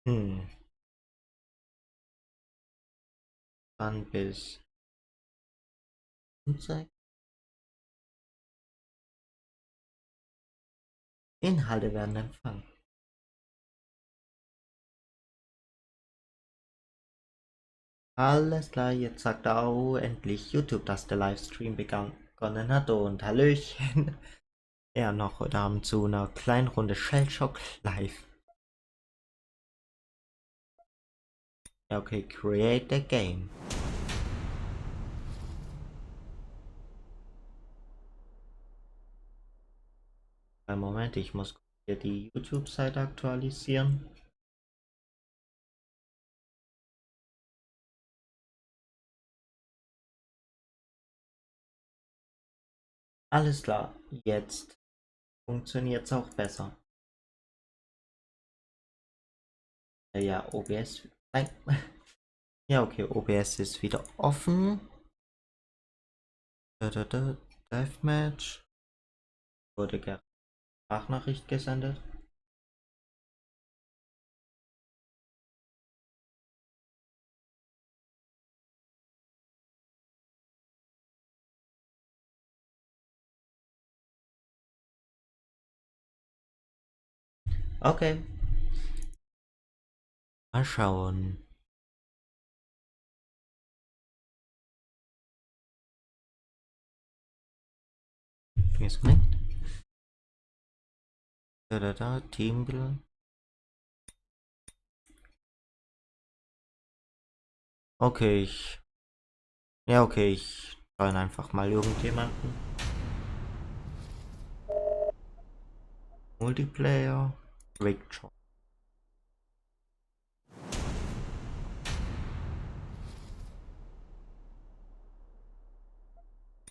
Hm, dann bis Anzeige. Inhalte werden empfangen. Alles klar, jetzt sagt er auch endlich YouTube, dass der Livestream begonnen hat und Hallöchen. Ja, noch heute Abend zu einer kleinen Runde Shellshock live. Ja, okay, create the game. Einen Moment, ich muss hier die YouTube-Seite aktualisieren. Alles klar, jetzt funktioniert es auch besser. Ja, OBS. Nein. Ja, okay, OBS ist wieder offen. Deathmatch. Wurde gerade Sprachnachricht gesendet. Okay, mal schauen. Jetzt Teambild. Okay, ja, okay, ich join einfach mal irgendjemanden. Multiplayer. Victor.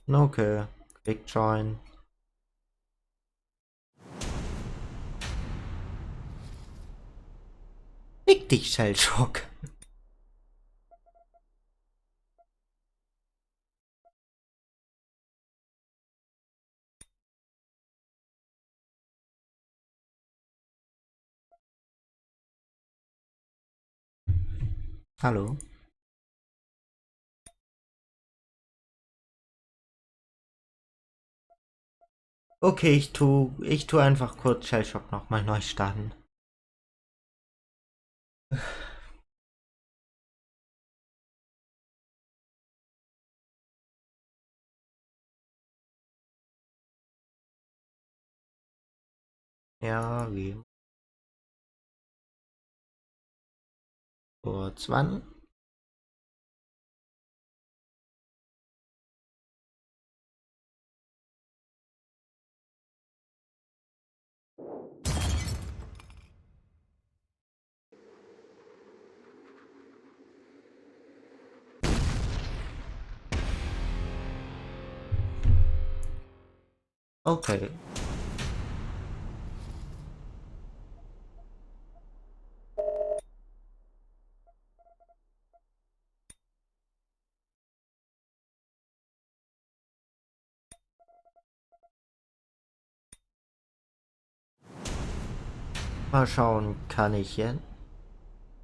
Okay, Quick Join. Fick dich, Shellshock. Hallo. Okay, ich tu einfach kurz Shellshock nochmal neu starten. Ja, wie kurz wann? Okay. Mal schauen, kann ich jetzt?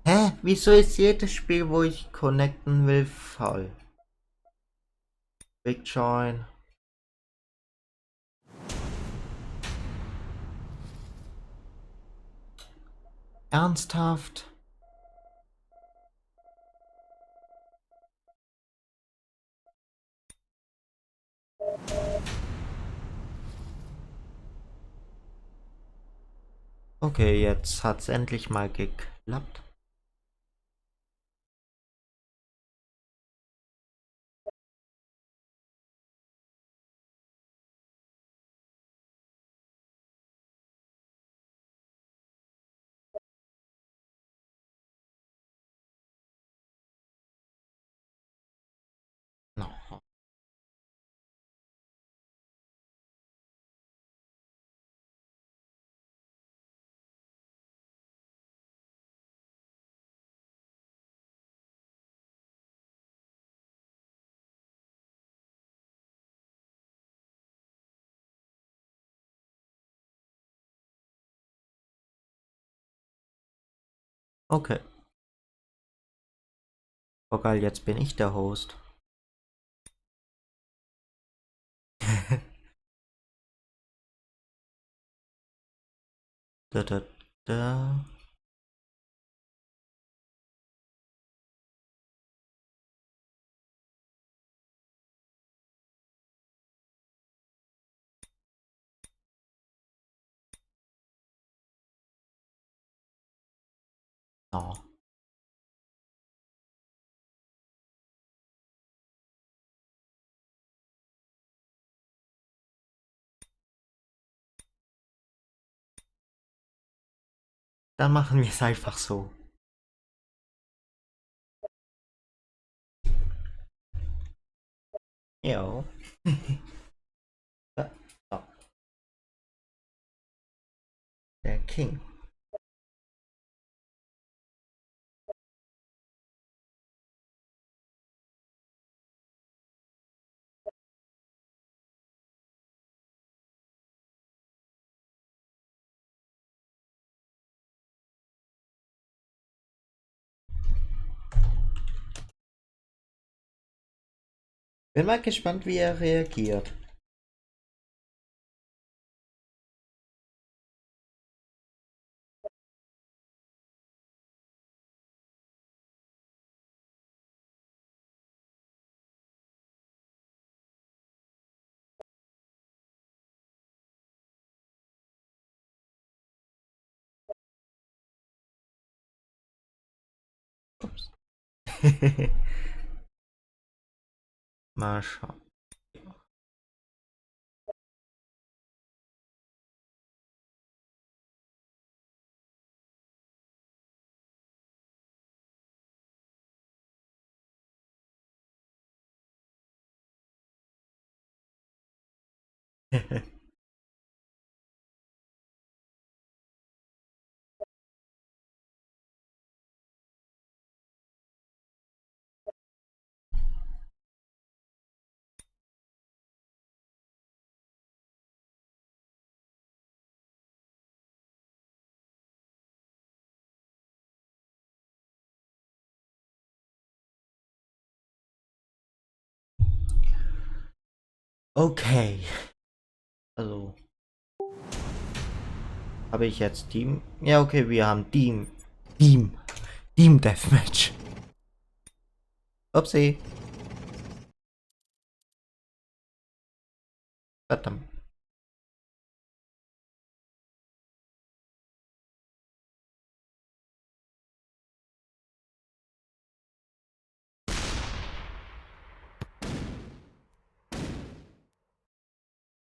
Hä? Wieso ist jedes Spiel, wo ich connecten will, voll? Big Join. Ernsthaft? Okay, jetzt hat's endlich mal geklappt. No. Okay. Oh geil, jetzt bin ich der Host. Da, da, da. Oh. Dann machen wir es einfach so. Jo. Da, da. Der King. Bin mal gespannt, wie er reagiert. Ups. Mal schauen. Okay. Also, habe ich jetzt Team? Ja, okay, wir haben Team. Team. Team Deathmatch. Upsi. Verdammt.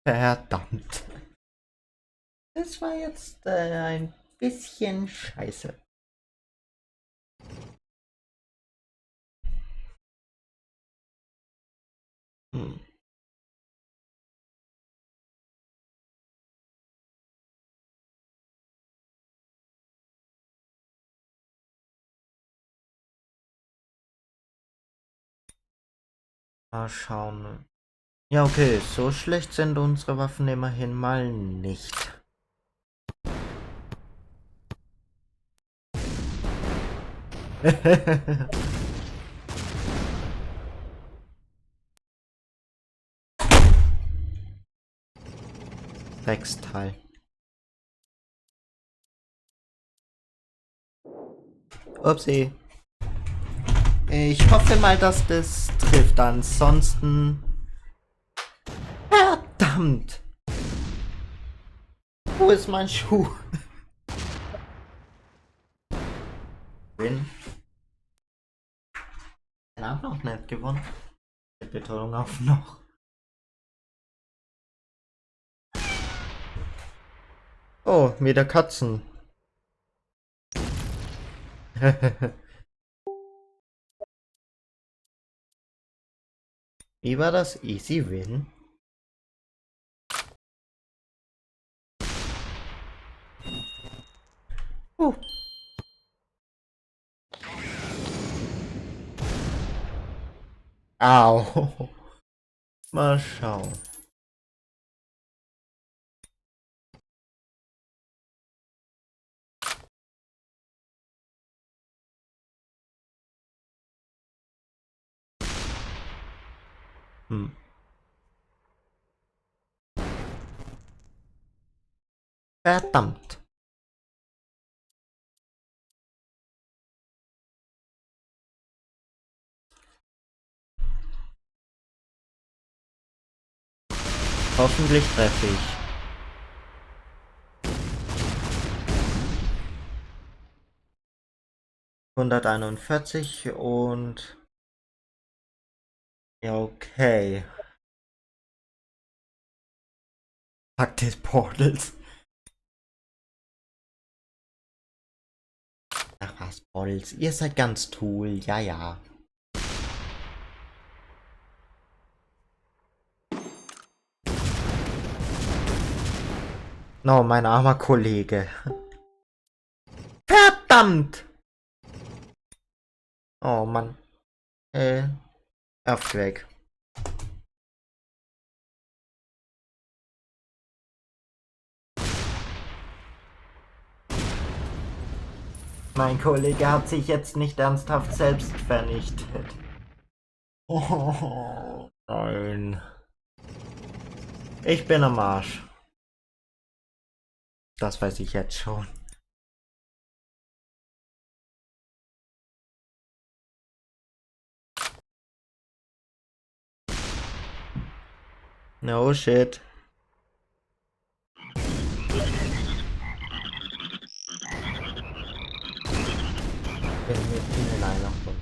Verdammt. Das war jetzt ein bisschen scheiße. Hm. Mal schauen. Ja, okay, so schlecht sind unsere Waffen immerhin mal nicht. Drecksteil. Upsi. Ich hoffe mal, dass das trifft. Ansonsten. Verdammt! Wo ist mein Schuh? Win. Den haben noch nicht gewonnen. Mit Betonung auf noch. Oh, wieder Katzen. Wie war das? Easy Win? Uh. Au. Mal schauen. Hm. Verdammt. Hoffentlich treffe ich. ...141 und... Ja, okay. Pack des Portals. Ach was, Portals. Ihr seid ganz toll. Ja, ja. No, mein armer Kollege. Verdammt! Oh Mann. Aufweg. Mein Kollege hat sich jetzt nicht ernsthaft selbst vernichtet. Oh, nein. Ich bin am Arsch. Das weiß ich jetzt schon. No shit. Bin mit Ihnen einer von.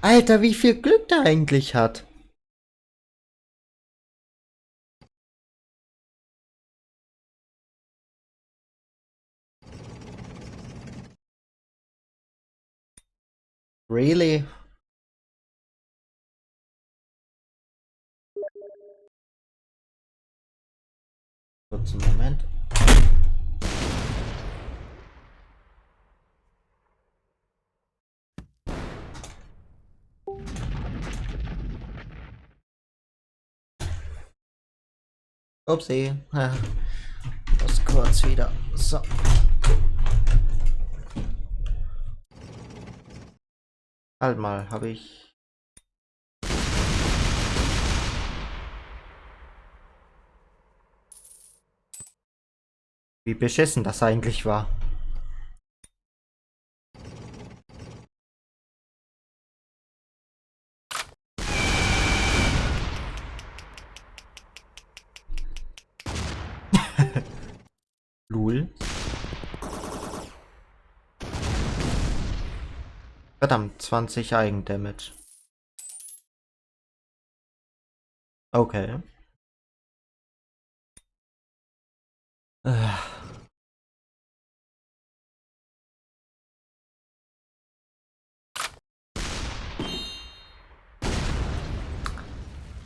Alter, wie viel Glück der eigentlich hat. Really? Kurzen Moment. Upsi. Das kurz wieder. So. Halt mal, habe ich. Wie beschissen das eigentlich war. Lul. Verdammt, 20 Eigendamage. Okay.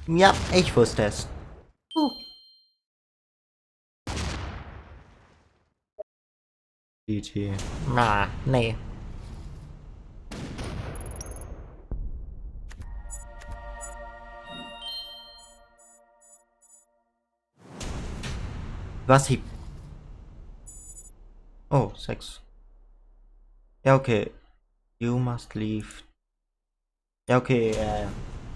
Ja, ich wusste es. GT. Na, nee. Was hieb? Oh, 6. Ja, okay. You must leave. Ja, okay.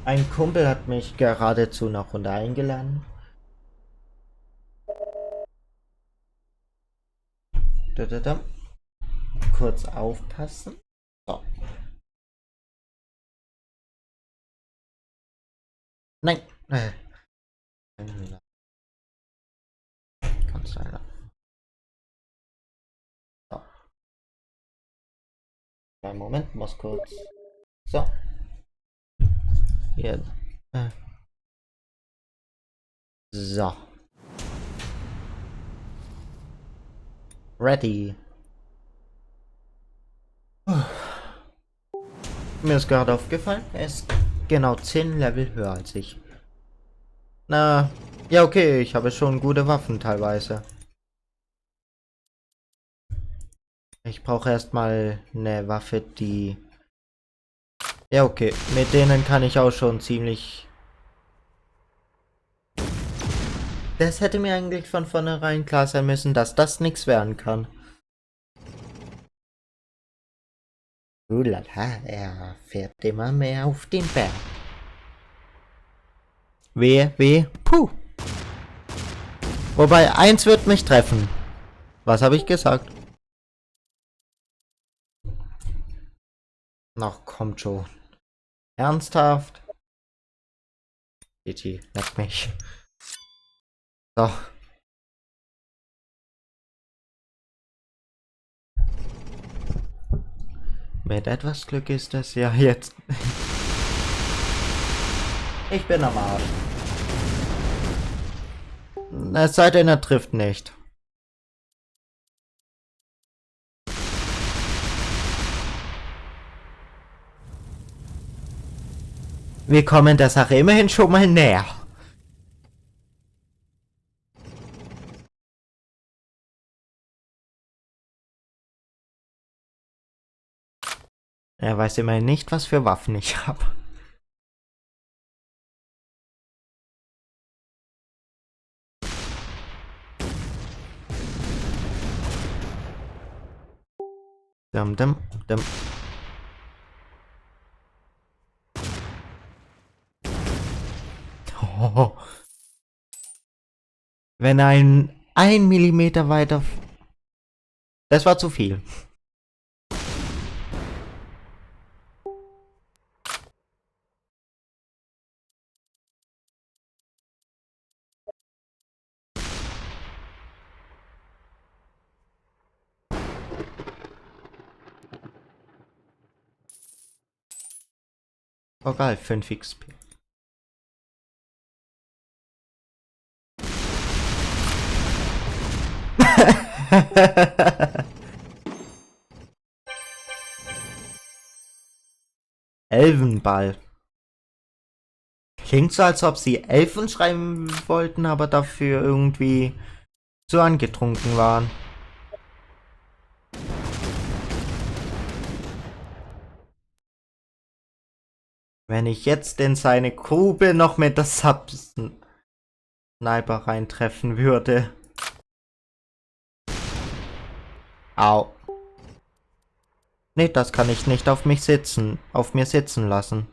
Ein Kumpel hat mich gerade zu einer Runde eingeladen. Da, da, da. Kurz aufpassen. So. Nein. Kannst leider. So. Einen Moment, muss kurz. So. Hier. So. Ready. Mir ist gerade aufgefallen, er ist genau 10 Level höher als ich. Na, ja okay, ich habe schon gute Waffen teilweise. Ich brauche erstmal eine Waffe, die... Ja okay, mit denen kann ich auch schon ziemlich... Das hätte mir eigentlich von vornherein klar sein müssen, dass das nichts werden kann. Er fährt immer mehr auf den Berg. Wehe. Puh. Wobei, eins wird mich treffen. Was habe ich gesagt? Noch kommt schon. Ernsthaft? GG, leck mich. So. Mit etwas Glück ist es ja jetzt. Ich bin am Arsch. Es sei denn, er trifft nicht. Wir kommen der Sache immerhin schon mal näher. Er weiß immerhin nicht, was für Waffen ich habe. Dum. Oh. Wenn ein Millimeter weiter... Das war zu viel. Oh geil, 5 XP. Elfenball. Klingt so, als ob sie Elfen schreiben wollten, aber dafür irgendwie zu angetrunken waren. Wenn ich jetzt in seine Grube noch mit der Sniper reintreffen würde. Au. Nee, das kann ich nicht auf mir sitzen lassen.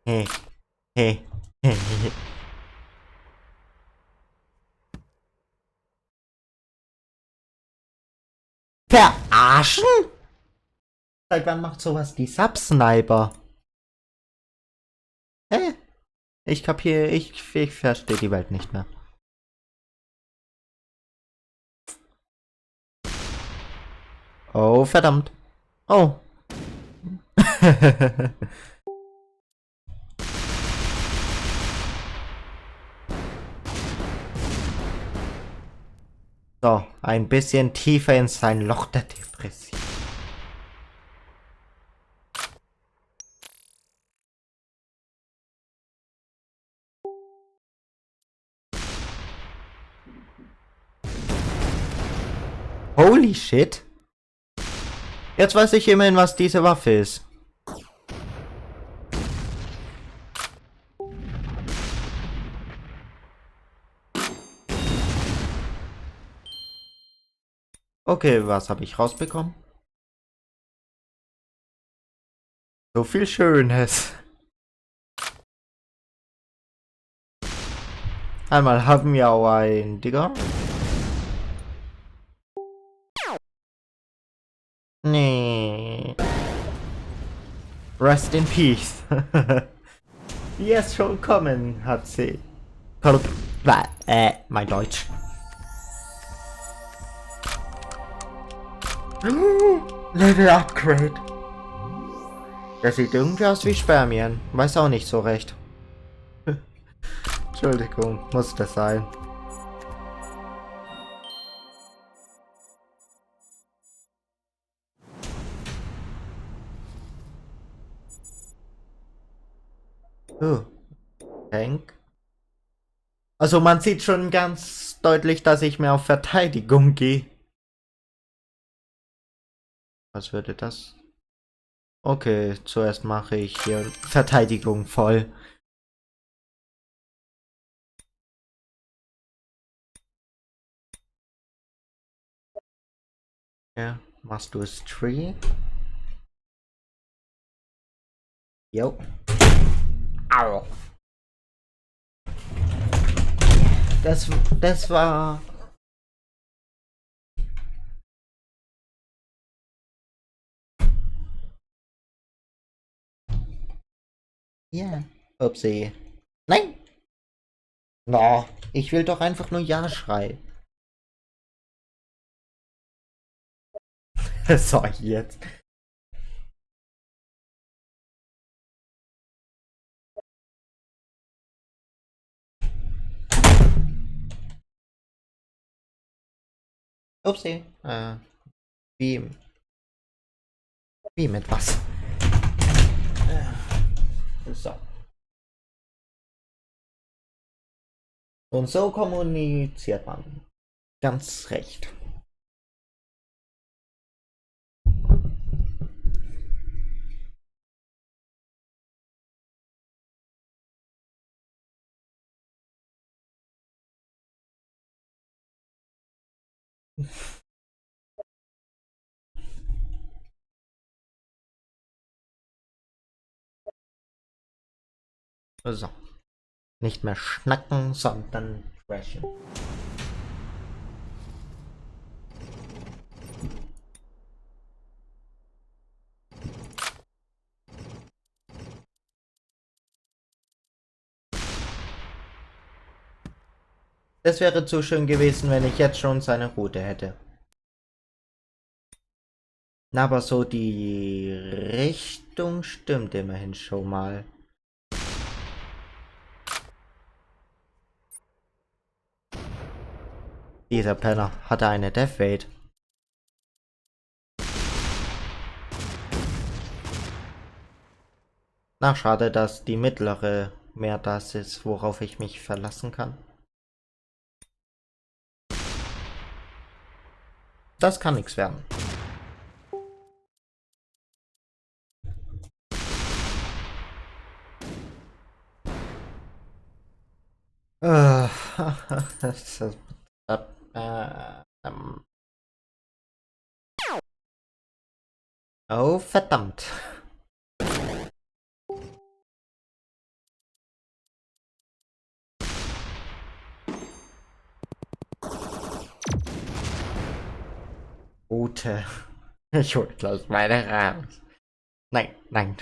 Hey. Verarschen? Seit wann macht sowas die Sub-Sniper? Hä? Ich kapiere, ich verstehe die Welt nicht mehr. Oh, verdammt. Oh. So, ein bisschen tiefer in sein Loch der Depression. Holy shit. Jetzt weiß ich immerhin, was diese Waffe ist. Okay, was habe ich rausbekommen? So viel Schönes. Einmal haben wir auch ein Digger. Nee. Rest in peace. Die ist schon kommen, hat sie. Mein Deutsch. Level Upgrade. Der sieht irgendwie aus wie Spermien. Weiß auch nicht so recht. Entschuldigung, muss das sein. Tank. Also man sieht schon ganz deutlich, dass ich mehr auf Verteidigung gehe. Was würde das? Okay, zuerst mache ich hier Verteidigung voll. Ja, machst du es Tree? Jo. Au. Das war... Ja. Upsi. Nein! No, ich will doch einfach nur Ja schreien. So, jetzt. Upsi. Wie, wie mit was? So. Und so kommuniziert man. Ganz recht. So. Nicht mehr schnacken, sondern crashen. Es wäre zu schön gewesen, wenn ich jetzt schon seine Route hätte. Aber so die Richtung stimmt immerhin schon mal. Dieser Penner hatte eine Death Rate. Na, schade, dass die mittlere mehr das ist, worauf ich mich verlassen kann. Das kann nichts werden. Äh, das, ähm. Oh, verdammt. Route. Ich hol gleich meine raus. Nein, nein.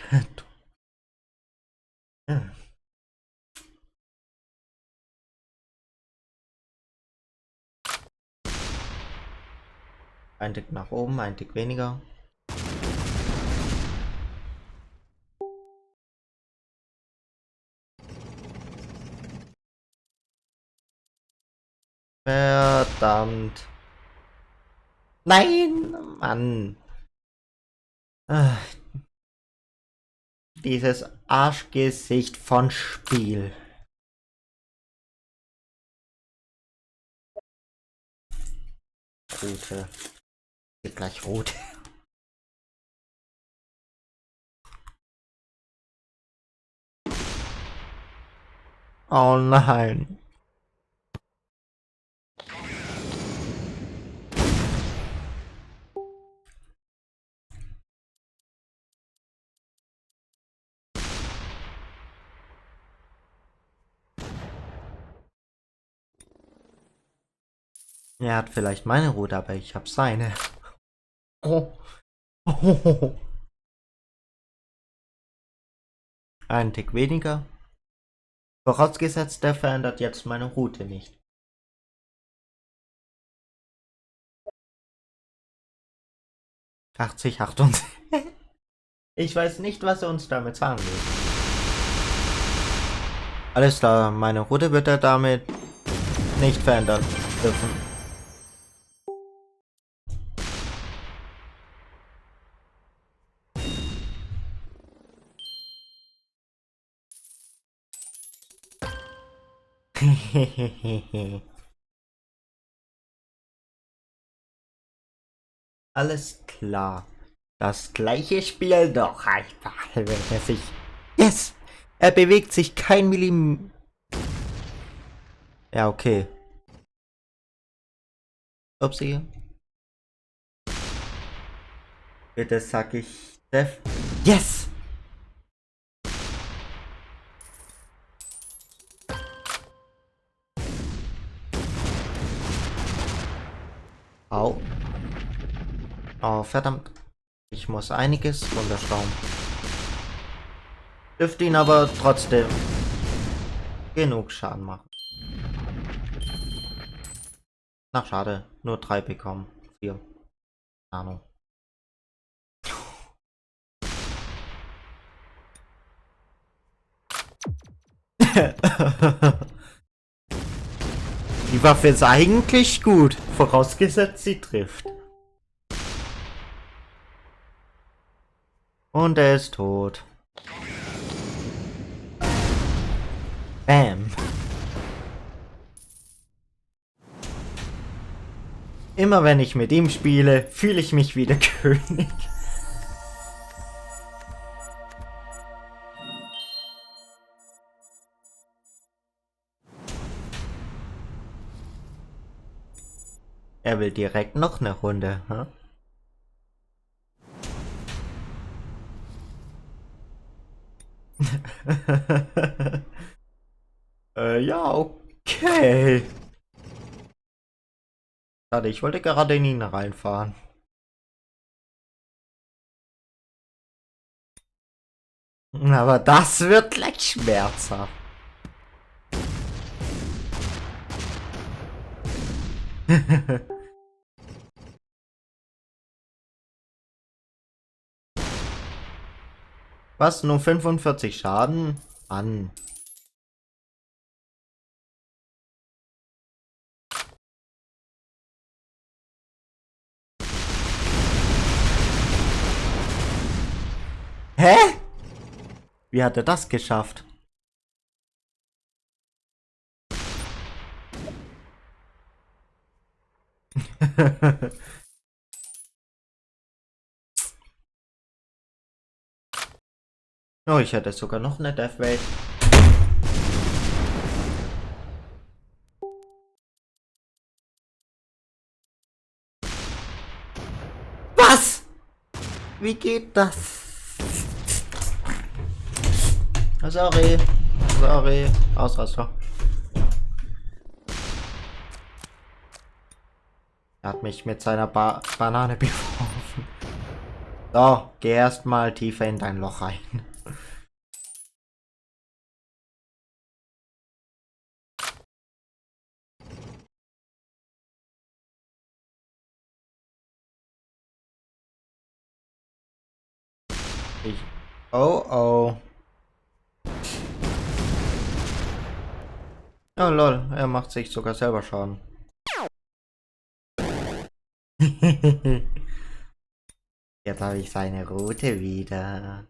Ein Tick nach oben, ein Tick weniger. Verdammt. Nein, Mann. Ah, dieses Arschgesicht von Spiel. Route. Geht gleich rot. Oh nein. Er hat vielleicht meine Route, aber ich hab seine. Oh. Oh. Ein Tick weniger. Vorausgesetzt, der verändert jetzt meine Route nicht. 80, 78. Ich weiß nicht, was er uns damit sagen will. Alles klar, meine Route wird er damit nicht verändern dürfen. Alles klar. Das gleiche Spiel doch einfach, wenn er sich... Yes! Er bewegt sich kein Millimeter. Ja, okay. Upsi. Bitte sag ich Def. Yes! Au. Oh, verdammt. Ich muss einiges runterschrauben. Dürfte ihn aber trotzdem genug Schaden machen. Na, schade. Nur 3 bekommen. 4. Ahnung. Die Waffe ist eigentlich gut, vorausgesetzt sie trifft. Und er ist tot. Bam. Immer wenn ich mit ihm spiele, fühle ich mich wie der König. Er will direkt noch eine Runde, hm? Ja, okay. Schade, ich wollte gerade in ihn reinfahren. Aber das wird gleich schmerzhaft. Was? Nur 45 Schaden? Mann. Hä? Wie hat er das geschafft? Oh, ich hätte sogar noch eine Deathwave. Was? Wie geht das? Sorry. Sorry. Ausraster. Er hat mich mit seiner Banane beworfen. So, geh erstmal tiefer in dein Loch rein. Ich. Oh oh. Oh lol, er macht sich sogar selber Schaden. Jetzt habe ich seine Route wieder.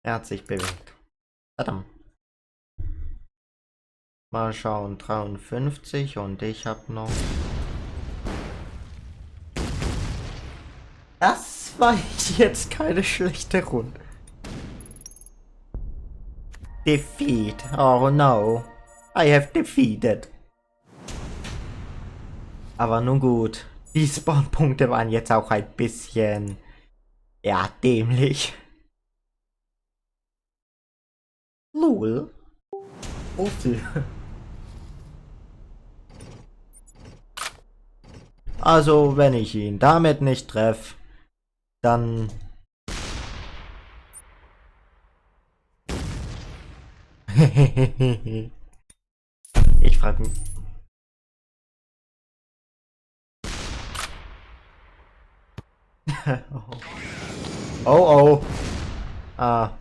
Er hat sich bewegt. Verdammt. Mal schauen, 53 und ich habe noch... Das war jetzt keine schlechte Runde. Defeat. Oh no. I have defeated. Aber nun gut. Die Spawnpunkte waren jetzt auch ein bisschen... ja, dämlich. Lol. Uffel. Also, wenn ich ihn damit nicht treffe, dann... Ich frage mich... Oh oh. Ah.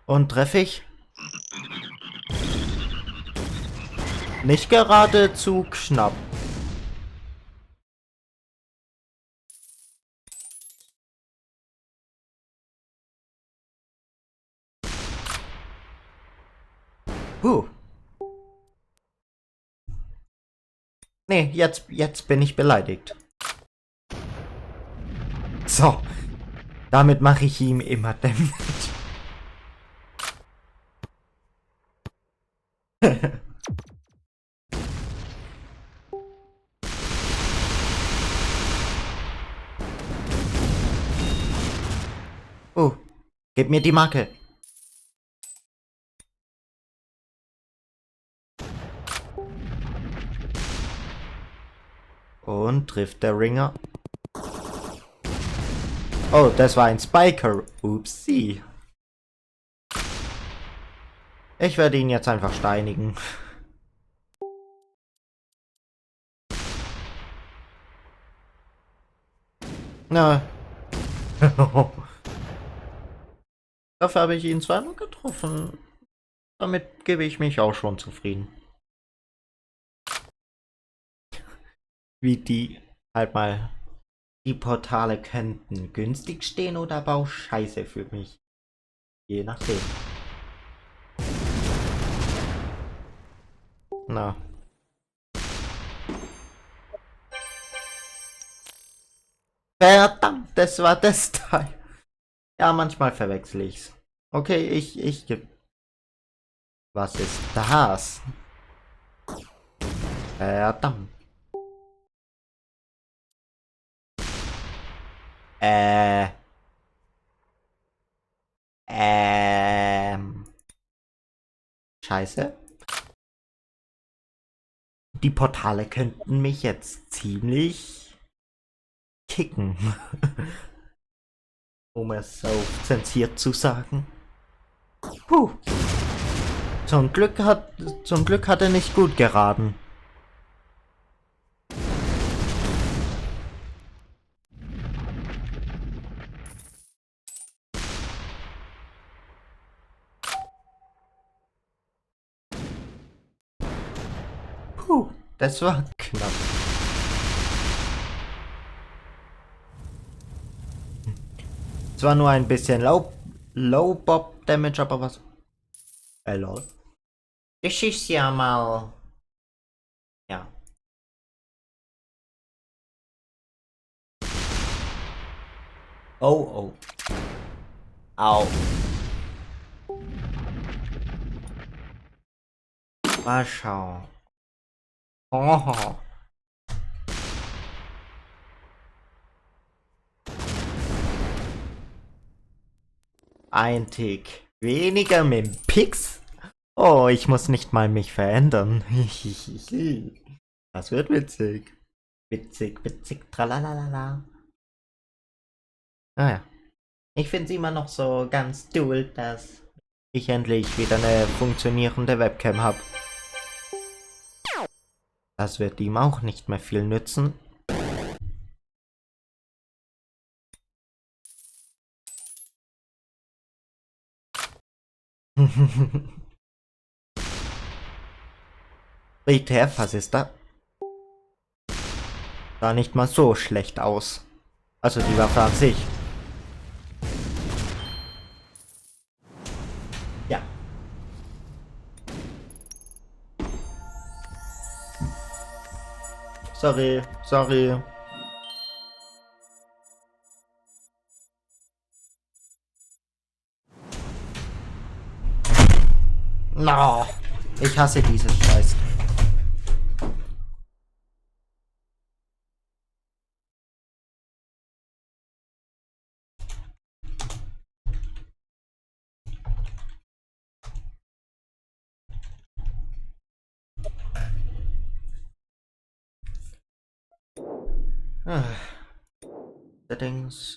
Und treffe ich? Nicht geradezu knapp. Huh. Nee, jetzt bin ich beleidigt. So, damit mache ich ihm immer Damage. Oh, gib mir die Marke. Und trifft der Ringer. Oh, das war ein Spiker. Upsi. Ich werde ihn jetzt einfach steinigen. Na. Dafür habe ich ihn zweimal getroffen. Damit gebe ich mich auch schon zufrieden. Wie die halt mal. Die Portale könnten günstig stehen oder aber auch scheiße für mich. Je nachdem. Na. Verdammt, das war das Teil. Ja, manchmal verwechsel ich's. Okay, ich geb. Was ist das? Verdammt. Äh. Ähm. Scheiße. Die Portale könnten mich jetzt ziemlich kicken. Um es so zensiert zu sagen. Puh. Zum Glück hat er nicht gut geraten. Puh, das war knapp. Zwar nur ein bisschen Low Bob Damage, aber was? Lol. Das ist ja mal. Ja. Oh, oh. Au. Mal schauen. Oh. Ein Tick. Weniger mit dem Pix? Oh, ich muss nicht mal mich verändern. Das wird witzig. Witzig, witzig, tralalala. Naja. Ich finde es immer noch so ganz cool, dass ich endlich wieder eine funktionierende Webcam habe. Das wird ihm auch nicht mehr viel nützen. WTF, was ist da? Sah nicht mal so schlecht aus. Also die Waffe an sich. Ja. Sorry, sorry. No. Ich hasse dieses Scheiß. Ah. Settings,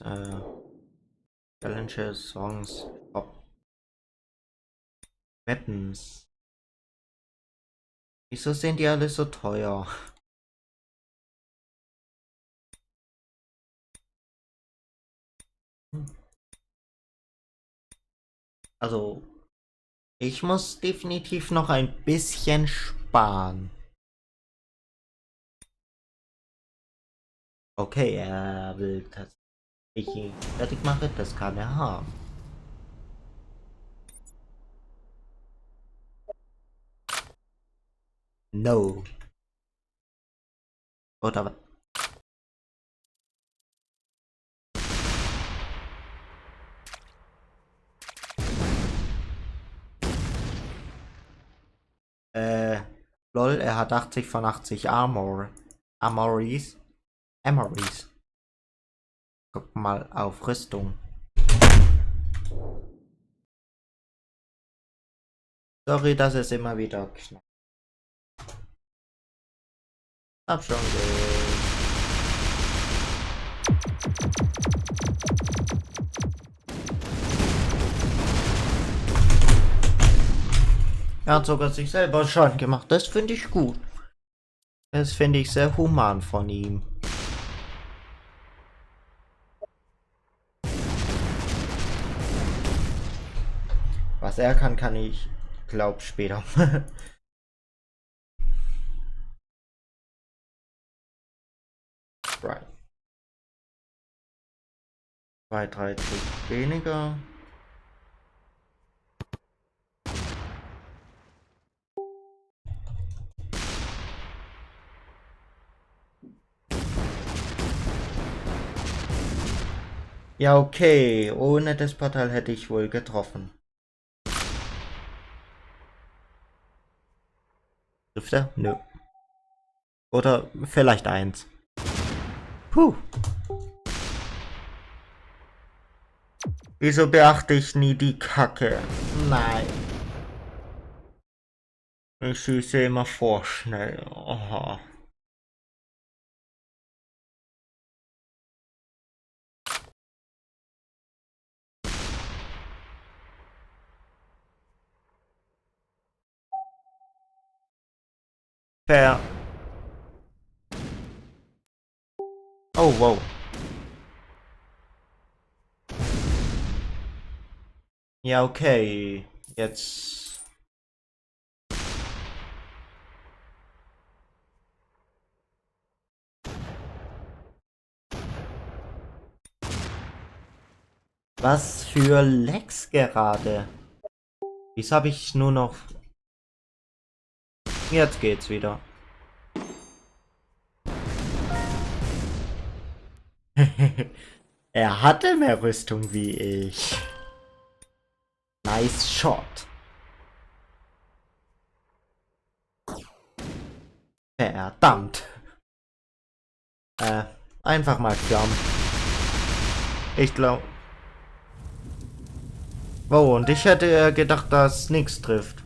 Challenges, Songs, Pop, Weapons. Wieso sind die alle so teuer? Also, ich muss definitiv noch ein bisschen sparen. Okay, er will, dass ich ihn fertig mache, das kann er haben. No. Oder was? Lol, er hat 80 von 80 Armor. Amories. Amories. Guck mal auf Rüstung. Sorry, dass es immer wieder knallt. Hab schon gehört. Er hat sogar sich selber Schaden gemacht. Das finde ich gut. Das finde ich sehr human von ihm. Was er kann, kann ich, glaub, später. Right. 2, 3 Tick weniger. Ja, okay. Ohne das Portal hätte ich wohl getroffen. Trifft er? Nö. Oder vielleicht eins. Puh. Wieso beachte ich nie die Kacke? Nein. Ich schieße immer vorschnell. Oha. Fair. Oh, wow. Ja, okay. Jetzt. Was für Lecks gerade? Wieso habe ich nur noch... Jetzt geht's wieder. Er hatte mehr Rüstung wie ich. Nice shot. Verdammt. Einfach mal Flammen. Ich glaube... Oh, und ich hätte gedacht, dass nichts trifft.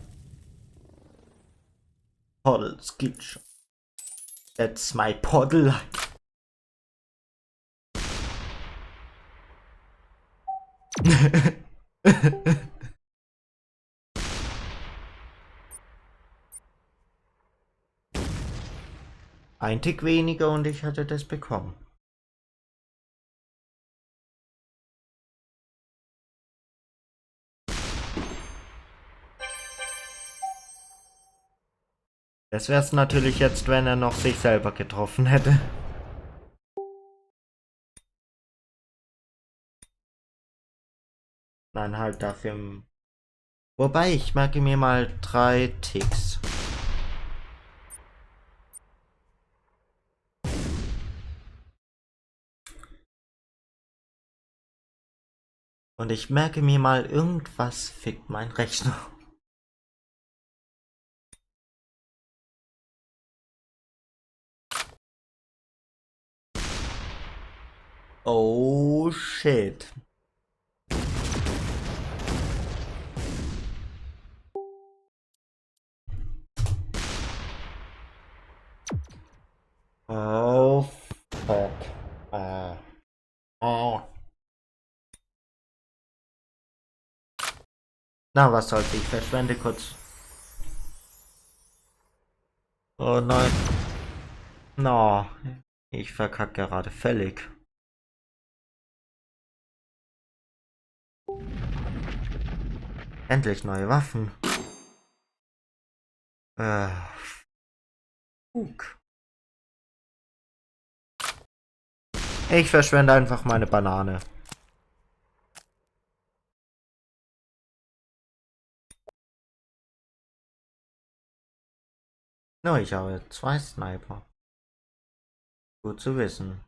Portal Skill Shot. That's my portal. Ein Tick weniger und ich hatte das bekommen. Das wäre es natürlich jetzt, wenn er noch sich selber getroffen hätte. Nein, halt dafür. Wobei, ich merke mir mal 3 Ticks. Und ich merke mir mal, irgendwas fickt mein Rechner. Oh shit. Oh fuck. Oh. Na, was soll's, ich verschwende kurz. Oh nein. No. Ich verkacke gerade völlig. Endlich neue Waffen. Äh. Fuck. Ich verschwende einfach meine Banane. No, ich habe 2 Sniper. Gut zu wissen.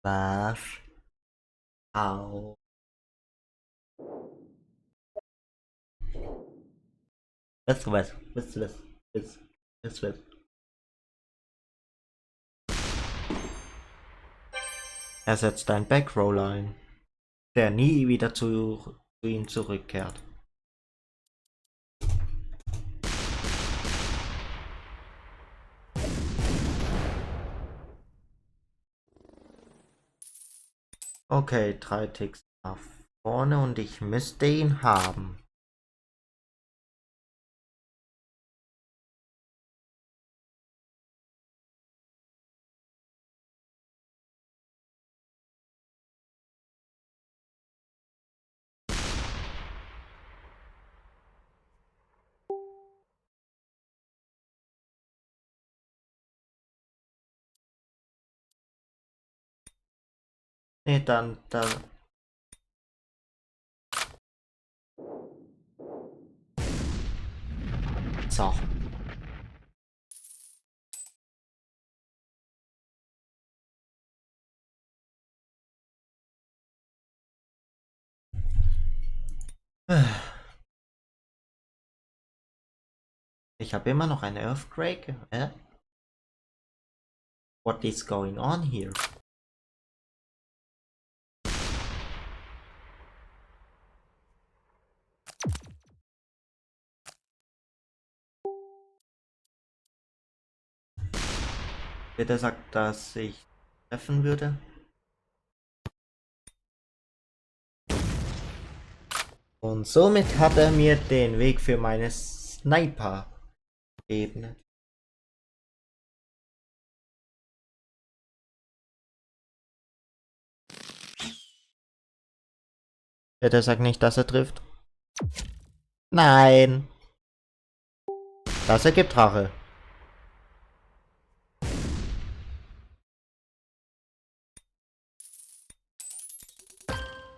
Was? Au. Weißt du was? Weißt du was? Weißt du was? Er setzt einen Backroller ein, der nie wieder zu ihm zurückkehrt. Okay, 3 Ticks nach vorne und ich müsste ihn haben. Nee, dann. So. Ich habe immer noch eine Earthquake. What is going on here? Bitte sagt, dass ich treffen würde. Und somit hat er mir den Weg für meine Sniper geebnet. Bitte sagt nicht, dass er trifft. Nein. Das ergibt Rache.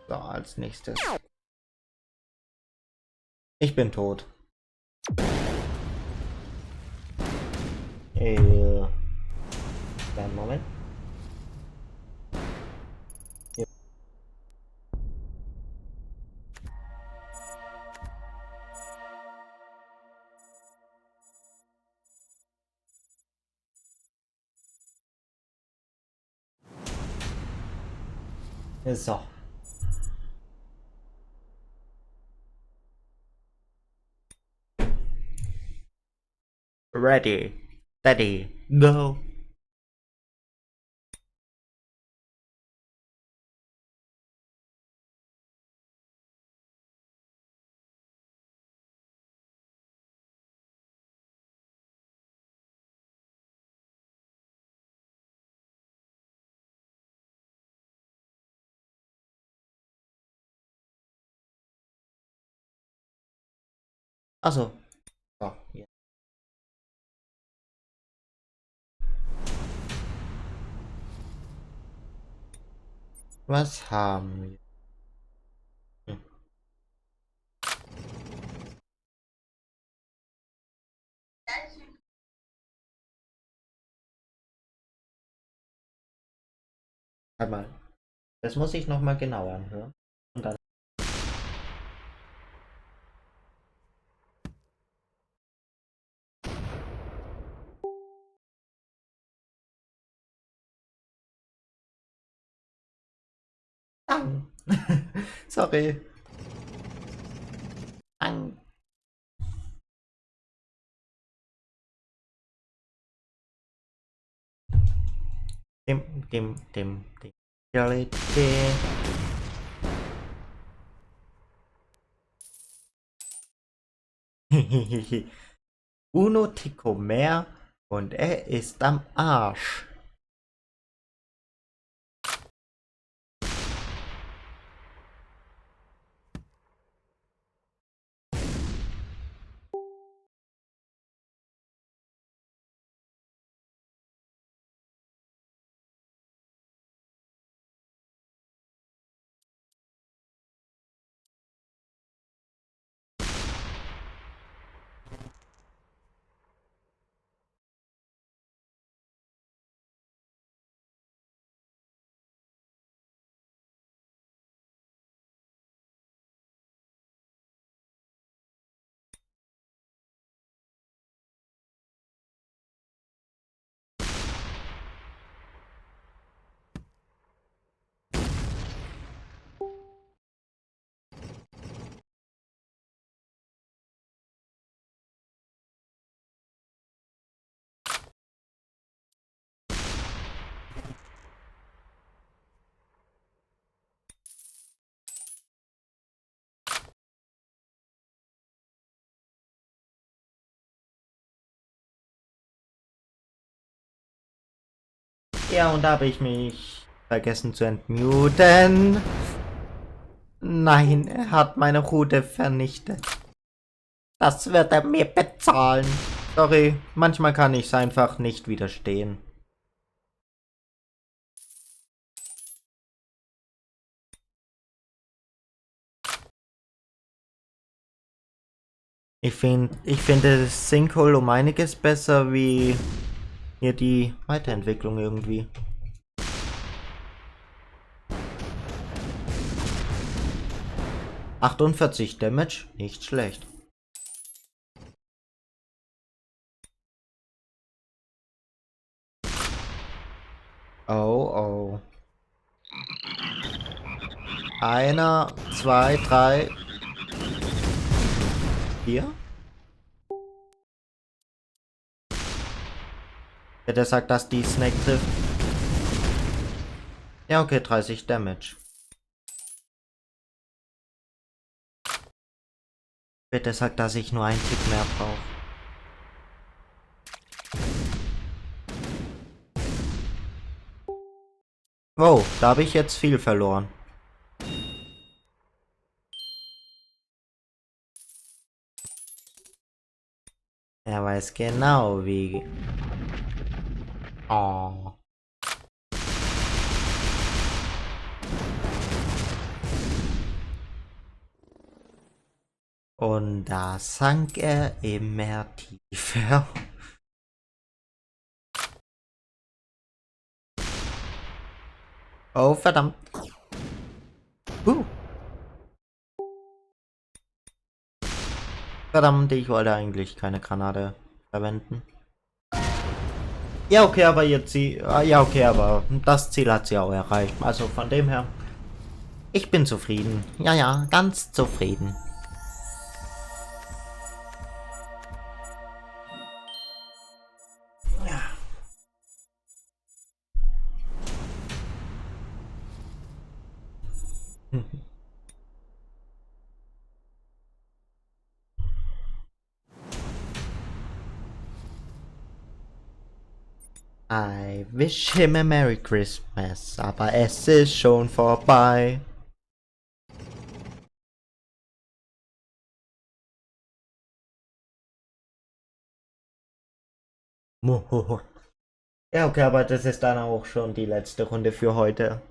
So, als nächstes. Ich bin tot. Kleinen Moment. So. Ready. Steady. Go. Also. So, ja. Was haben wir? Hm. Warte mal. Das muss ich noch mal genau anhören. Und dann. Bang. Sorry. Bang. Dim, dim, dim, dim. Reality. Uno Tico mehr und er ist am Arsch. Ja, und da habe ich mich vergessen zu entmuten. Nein, er hat meine Route vernichtet. Das wird er mir bezahlen. Sorry, manchmal kann ich es einfach nicht widerstehen. Ich finde das Sinkhole um einiges besser wie hier die Weiterentwicklung irgendwie. ...48 Damage, nicht schlecht. Oh, oh. Einer, zwei, drei, vier? Der sagt, dass die Snake trifft. Ja, okay, 30 Damage. Bitte sagt, dass ich nur einen Tick mehr brauche. Wow, da habe ich jetzt viel verloren. Er weiß genau wie. Oh. Und da sank er immer tiefer. Oh, verdammt. Verdammt, ich wollte eigentlich keine Granate verwenden. Ja, okay, aber jetzt sie. Ja, okay, aber das Ziel hat sie auch erreicht. Also von dem her. Ich bin zufrieden. Ja, ja, ganz zufrieden. Ja. I wish him a Merry Christmas, aber es ist schon vorbei. Mohoho. Ja, okay, aber das ist dann auch schon die letzte Runde für heute.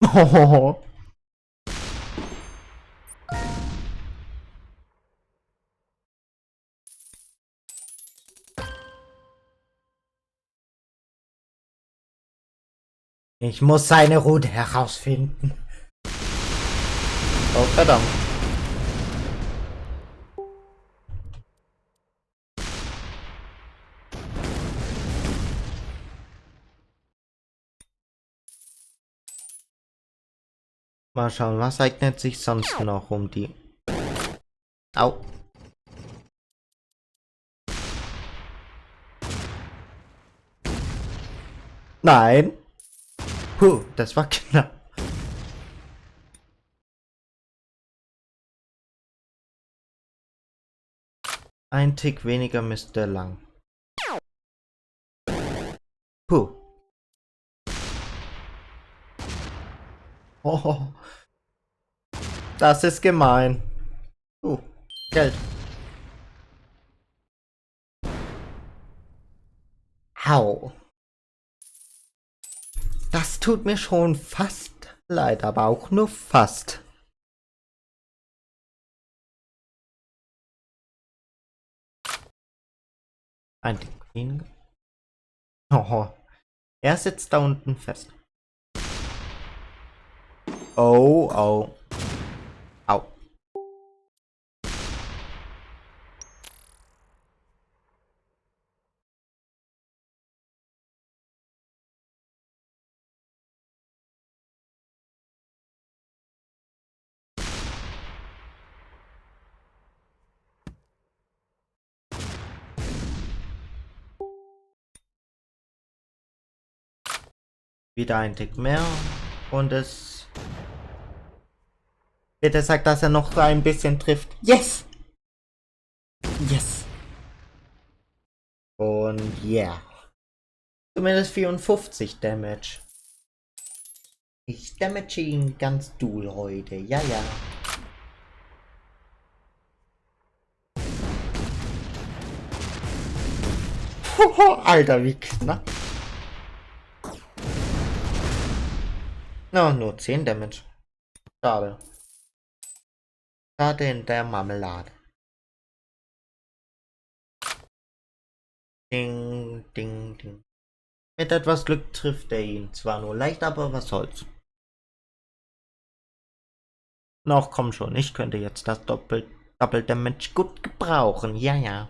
Oh. Ich muss seine Route herausfinden. Oh, verdammt. Mal schauen, was eignet sich sonst noch um die... Au. Nein. Puh, das war knapp. Ein Tick weniger müsste lang. Puh. Oh, das ist gemein. Geld. Au. Das tut mir schon fast leid, aber auch nur fast. Ein Tick weniger. Oh, er sitzt da unten fest. Oh, oh. Au. Wieder ein Tick mehr. Und es... Bitte sagt, dass er noch ein bisschen trifft. Yes! Yes. Und yeah. Zumindest 54 Damage. Ich damage ihn ganz doll heute. Ja, ja. Alter, wie knapp. No, nur 10 Damage. Schade. Schade in der Marmelade. Ding, ding, ding. Mit etwas Glück trifft er ihn. Zwar nur leicht, aber was soll's. Noch komm schon, ich könnte jetzt das Double Damage gut gebrauchen. Ja, ja.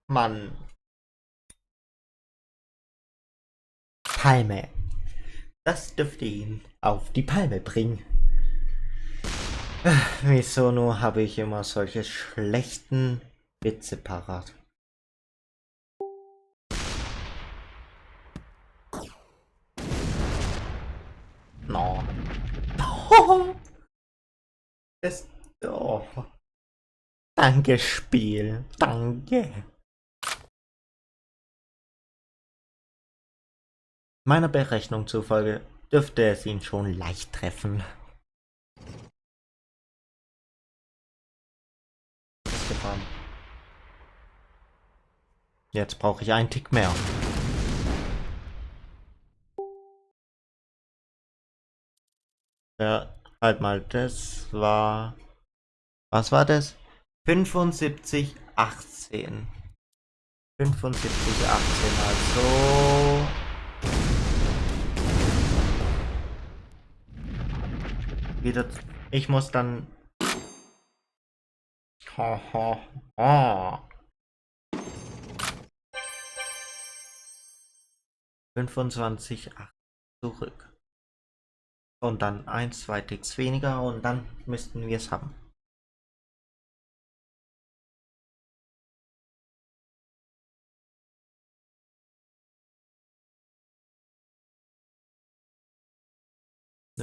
Mann. Palme. Das dürfte ihn auf die Palme bringen. Wieso nur habe ich immer solche schlechten Witze parat? No. Das, oh. Danke, Spiel. Danke. Meiner Berechnung zufolge dürfte es ihn schon leicht treffen. Festgefahren. Jetzt brauche ich einen Tick mehr. Ja, halt mal, das war... Was war das? 75, 18. 75, 18, also... Wieder... Ich muss dann... Ha, ha, ha. 25, 8 zurück. Und dann 1, 2 Ticks weniger und dann müssten wir es haben.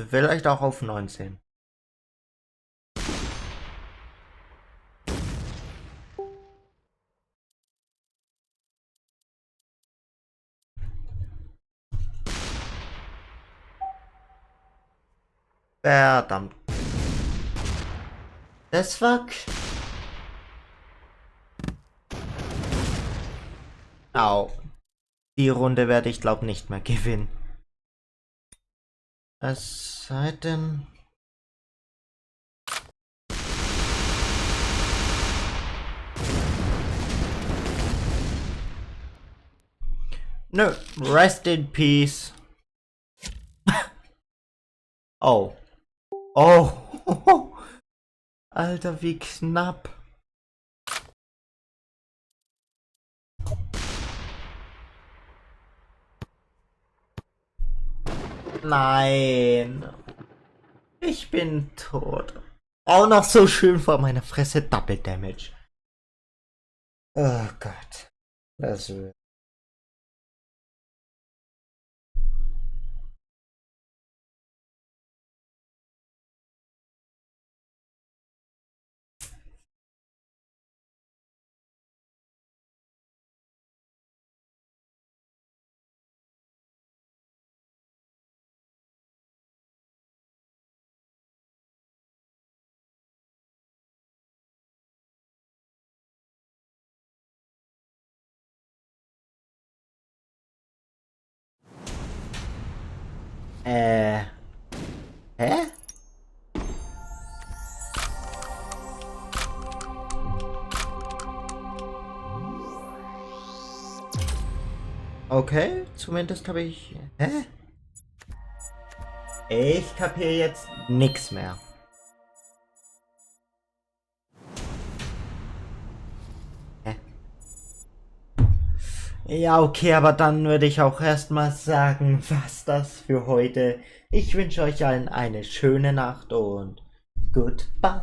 Vielleicht auch auf 19. Verdammt. Das war... Au. Die Runde werde ich glaube nicht mehr gewinnen. Es sei denn... Nö, rest in peace. Oh. Oh. Alter, wie knapp. Nein. Ich bin tot. Auch noch so schön vor meiner Fresse Double Damage. Oh Gott. Das wird... Hä? Okay, zumindest habe ich... Hä? Ich kapiere jetzt nix mehr. Hä? Ja, okay, aber dann würde ich auch erstmal sagen, was das für heute. Ich wünsche euch allen eine schöne Nacht und goodbye.